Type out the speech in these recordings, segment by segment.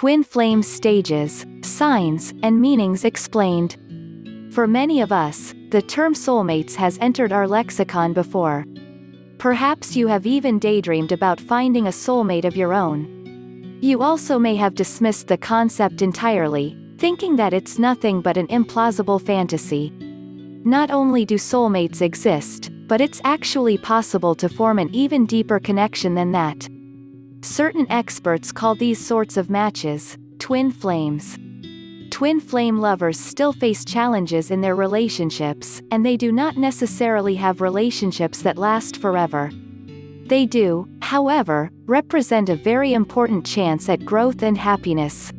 Twin flame stages, signs, and meanings explained. For many of us, the term soulmates has entered our lexicon before. Perhaps you have even daydreamed about finding a soulmate of your own. You also may have dismissed the concept entirely, thinking that it's nothing but an implausible fantasy. Not only do soulmates exist, but it's actually possible to form an even deeper connection than that. Certain experts call these sorts of matches twin flames. Twin flame lovers still face challenges in their relationships, and they do not necessarily have relationships that last forever. They do, however, represent a very important chance at growth and happiness.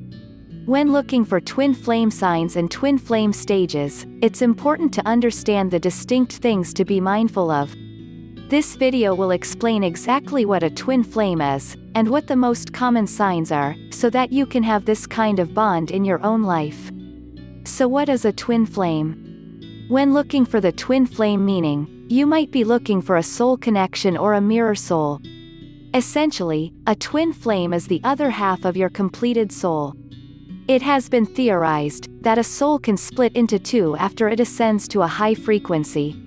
When looking for twin flame signs and twin flame stages, it's important to understand the distinct things to be mindful of. This video will explain exactly what a twin flame is, and what the most common signs are, so that you can have this kind of bond in your own life. So what is a twin flame? When looking for the twin flame meaning, you might be looking for a soul connection or a mirror soul. Essentially, a twin flame is the other half of your completed soul. It has been theorized that a soul can split into two after it ascends to a high frequency.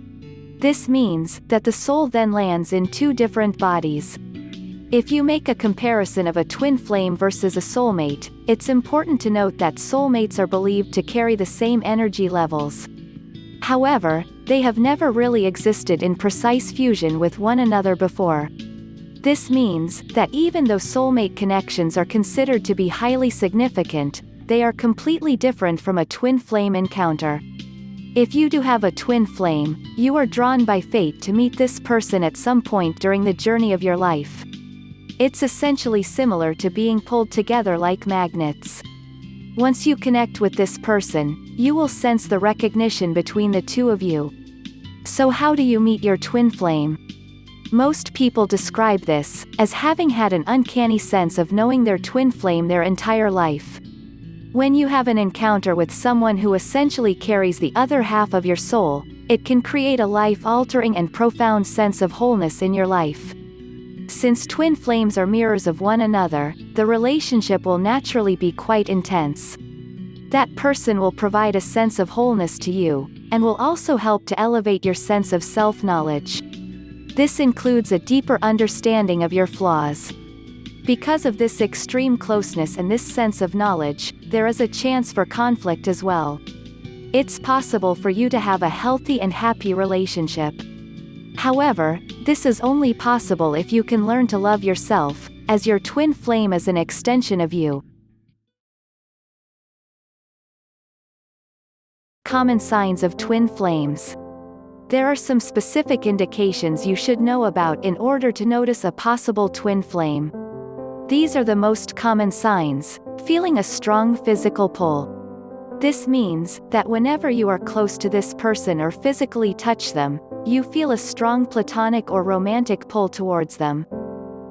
This means that the soul then lands in two different bodies. If you make a comparison of a twin flame versus a soulmate, it's important to note that soulmates are believed to carry the same energy levels. However, they have never really existed in precise fusion with one another before. This means that even though soulmate connections are considered to be highly significant, they are completely different from a twin flame encounter. If you do have a twin flame, you are drawn by fate to meet this person at some point during the journey of your life. It's essentially similar to being pulled together like magnets. Once you connect with this person, you will sense the recognition between the two of you. So how do you meet your twin flame? Most people describe this as having had an uncanny sense of knowing their twin flame their entire life. When you have an encounter with someone who essentially carries the other half of your soul, it can create a life-altering and profound sense of wholeness in your life. Since twin flames are mirrors of one another, the relationship will naturally be quite intense. That person will provide a sense of wholeness to you, and will also help to elevate your sense of self-knowledge. This includes a deeper understanding of your flaws. Because of this extreme closeness and this sense of knowledge, there is a chance for conflict as well. It's possible for you to have a healthy and happy relationship. However, this is only possible if you can learn to love yourself, as your twin flame is an extension of you. Common signs of twin flames. There are some specific indications you should know about in order to notice a possible twin flame. These are the most common signs: feeling a strong physical pull. This means that whenever you are close to this person or physically touch them, you feel a strong platonic or romantic pull towards them.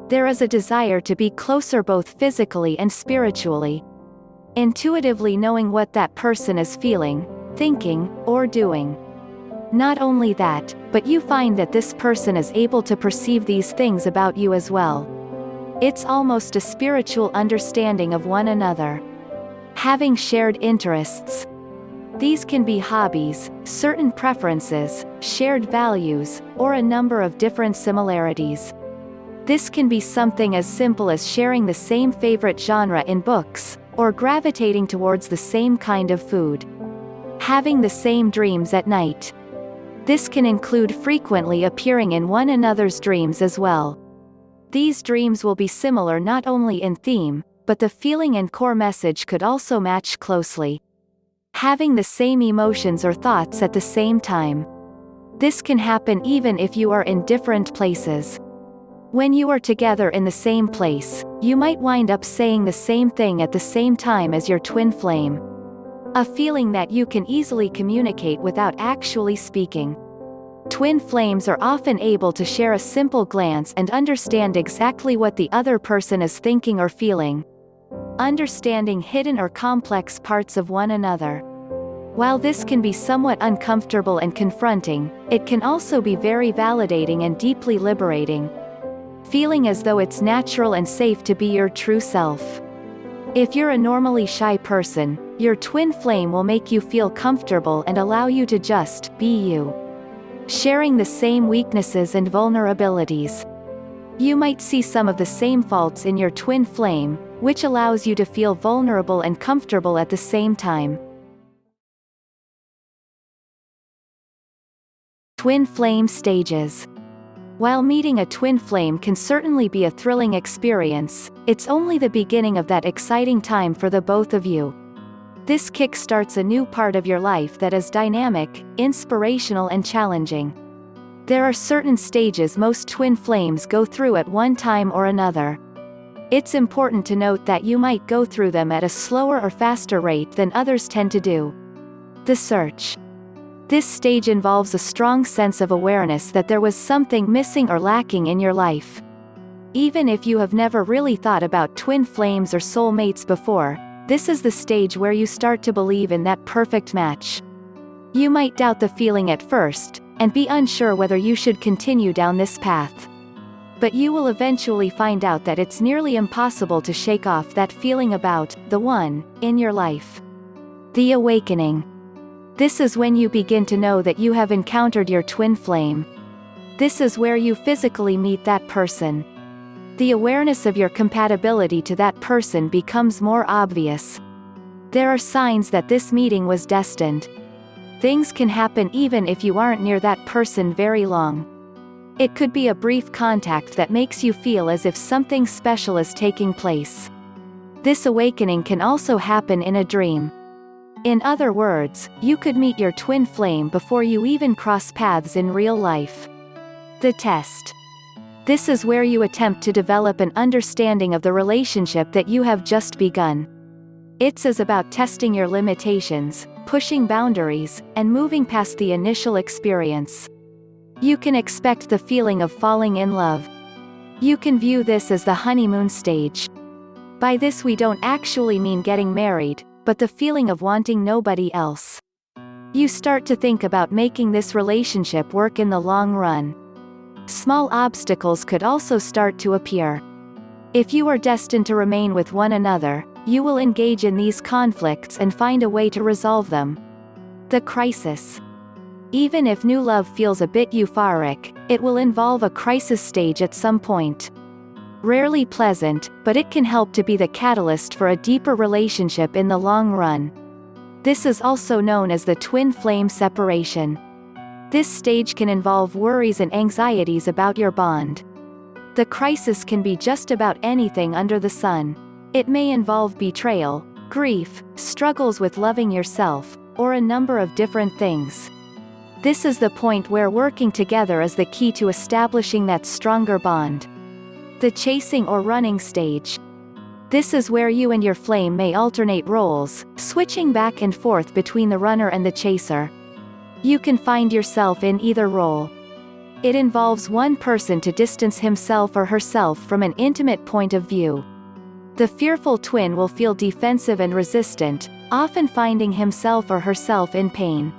There is a desire to be closer both physically and spiritually. Intuitively knowing what that person is feeling, thinking, or doing. Not only that, but you find that this person is able to perceive these things about you as well. It's almost a spiritual understanding of one another. Having shared interests. These can be hobbies, certain preferences, shared values, or a number of different similarities. This can be something as simple as sharing the same favorite genre in books, or gravitating towards the same kind of food. Having the same dreams at night. This can include frequently appearing in one another's dreams as well. These dreams will be similar not only in theme, but the feeling and core message could also match closely. Having the same emotions or thoughts at the same time. This can happen even if you are in different places. When you are together in the same place, you might wind up saying the same thing at the same time as your twin flame. A feeling that you can easily communicate without actually speaking. Twin flames are often able to share a simple glance and understand exactly what the other person is thinking or feeling. Understanding hidden or complex parts of one another. While this can be somewhat uncomfortable and confronting, it can also be very validating and deeply liberating. Feeling as though it's natural and safe to be your true self. If you're a normally shy person, your twin flame will make you feel comfortable and allow you to just be you, sharing the same weaknesses and vulnerabilities. You might see some of the same faults in your twin flame, which allows you to feel vulnerable and comfortable at the same time. Twin flame stages. While meeting a twin flame can certainly be a thrilling experience, it's only the beginning of that exciting time for the both of you. This kickstarts a new part of your life that is dynamic, inspirational and challenging. There are certain stages most twin flames go through at one time or another. It's important to note that you might go through them at a slower or faster rate than others tend to do. The search. This stage involves a strong sense of awareness that there was something missing or lacking in your life. Even if you have never really thought about twin flames or soulmates before, this is the stage where you start to believe in that perfect match. You might doubt the feeling at first, and be unsure whether you should continue down this path. But you will eventually find out that it's nearly impossible to shake off that feeling about the one in your life. The awakening. This is when you begin to know that you have encountered your twin flame. This is where you physically meet that person. The awareness of your compatibility to that person becomes more obvious. There are signs that this meeting was destined. Things can happen even if you aren't near that person very long. It could be a brief contact that makes you feel as if something special is taking place. This awakening can also happen in a dream. In other words, you could meet your twin flame before you even cross paths in real life. The test. This is where you attempt to develop an understanding of the relationship that you have just begun. It's about testing your limitations, pushing boundaries, and moving past the initial experience. You can expect the feeling of falling in love. You can view this as the honeymoon stage. By this we don't actually mean getting married, but the feeling of wanting nobody else. You start to think about making this relationship work in the long run. Small obstacles could also start to appear. If you are destined to remain with one another, you will engage in these conflicts and find a way to resolve them. The crisis. Even if new love feels a bit euphoric, it will involve a crisis stage at some point. Rarely pleasant, but it can help to be the catalyst for a deeper relationship in the long run. This is also known as the twin flame separation. This stage can involve worries and anxieties about your bond. The crisis can be just about anything under the sun. It may involve betrayal, grief, struggles with loving yourself, or a number of different things. This is the point where working together is the key to establishing that stronger bond. The chasing or running stage. This is where you and your flame may alternate roles, switching back and forth between the runner and the chaser. You can find yourself in either role. It involves one person to distance himself or herself from an intimate point of view. The fearful twin will feel defensive and resistant, often finding himself or herself in pain.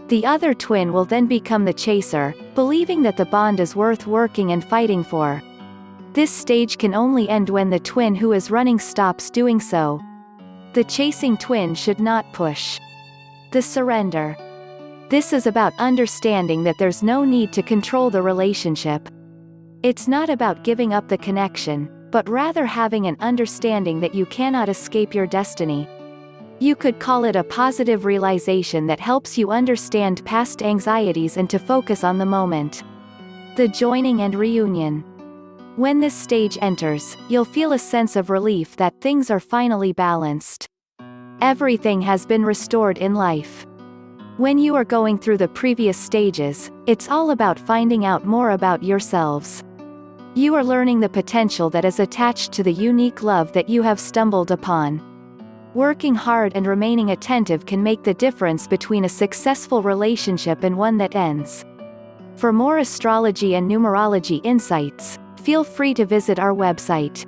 The other twin will then become the chaser, believing that the bond is worth working and fighting for. This stage can only end when the twin who is running stops doing so. The chasing twin should not push. The surrender. This is about understanding that there's no need to control the relationship. It's not about giving up the connection, but rather having an understanding that you cannot escape your destiny. You could call it a positive realization that helps you understand past anxieties and to focus on the moment. The joining and reunion. When this stage enters, you'll feel a sense of relief that things are finally balanced. Everything has been restored in life. When you are going through the previous stages, it's all about finding out more about yourselves. You are learning the potential that is attached to the unique love that you have stumbled upon. Working hard and remaining attentive can make the difference between a successful relationship and one that ends. For more astrology and numerology insights, feel free to visit our website.